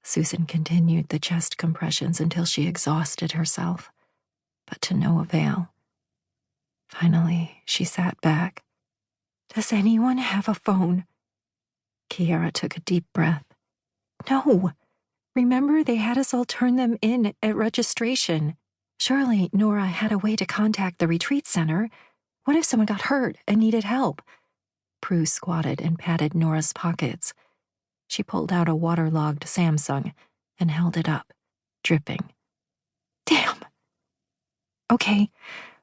Susan continued the chest compressions until she exhausted herself, but to no avail. Finally, she sat back. "Does anyone have a phone?" Kiara took a deep breath. "No. Remember, they had us all turn them in at registration. Surely Nora had a way to contact the retreat center. What if someone got hurt and needed help?" Prue squatted and patted Nora's pockets. She pulled out a waterlogged Samsung and held it up, dripping. "Damn. Okay,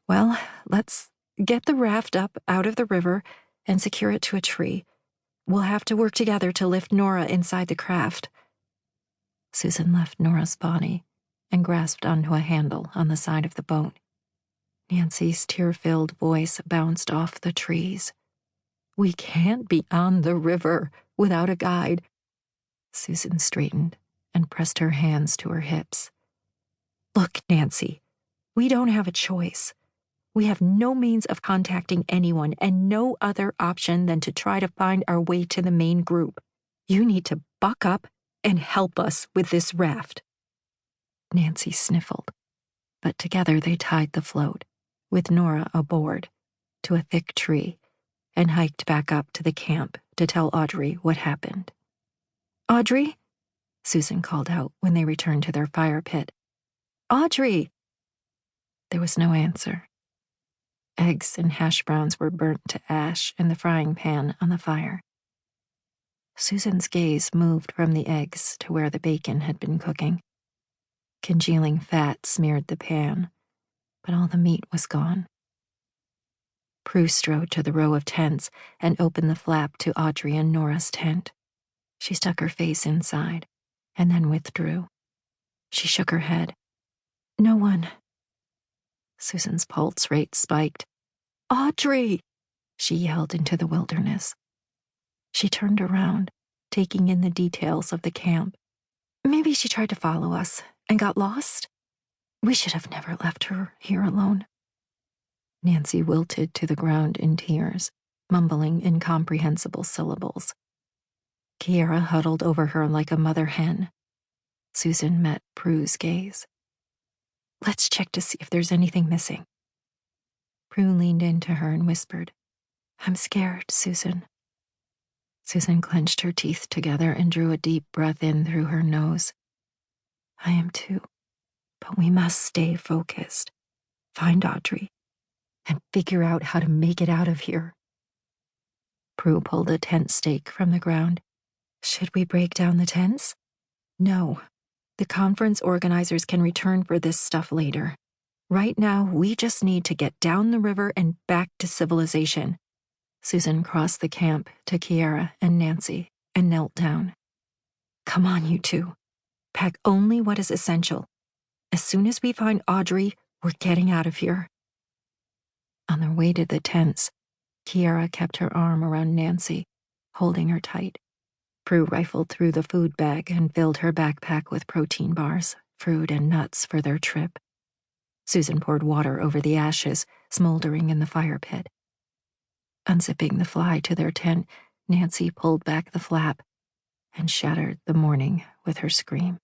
well, let's get the raft up out of the river and secure it to a tree. We'll have to work together to lift Nora inside the craft." Susan left Nora's body and grasped onto a handle on the side of the boat. Nancy's tear-filled voice bounced off the trees. "We can't be on the river without a guide." Susan straightened and pressed her hands to her hips. "Look, Nancy, we don't have a choice. We have no means of contacting anyone and no other option than to try to find our way to the main group. You need to buck up and help us with this raft." Nancy sniffled, but together they tied the float, with Nora aboard, to a thick tree and hiked back up to the camp to tell Audrey what happened. "Audrey?" Susan called out when they returned to their fire pit. "Audrey!" There was no answer. Eggs and hash browns were burnt to ash in the frying pan on the fire. Susan's gaze moved from the eggs to where the bacon had been cooking. Congealing fat smeared the pan, but all the meat was gone. Prue strode to the row of tents and opened the flap to Audrey and Nora's tent. She stuck her face inside and then withdrew. She shook her head. "No one." Susan's pulse rate spiked. "Audrey!" she yelled into the wilderness. She turned around, taking in the details of the camp. "Maybe she tried to follow us and got lost. We should have never left her here alone." Nancy wilted to the ground in tears, mumbling incomprehensible syllables. Kiara huddled over her like a mother hen. Susan met Prue's gaze. "Let's check to see if there's anything missing." Prue leaned into her and whispered, "I'm scared, Susan." Susan clenched her teeth together and drew a deep breath in through her nose. "I am too, but we must stay focused, find Audrey, and figure out how to make it out of here." Prue pulled a tent stake from the ground. "Should we break down the tents?" "No. The conference organizers can return for this stuff later. Right now, we just need to get down the river and back to civilization." Susan crossed the camp to Kiara and Nancy and knelt down. "Come on, you two. Pack only what is essential. As soon as we find Audrey, we're getting out of here." On their way to the tents, Kiara kept her arm around Nancy, holding her tight. Prue rifled through the food bag and filled her backpack with protein bars, fruit, and nuts for their trip. Susan poured water over the ashes, smoldering in the fire pit. Unzipping the fly to their tent, Nancy pulled back the flap and shattered the morning with her scream.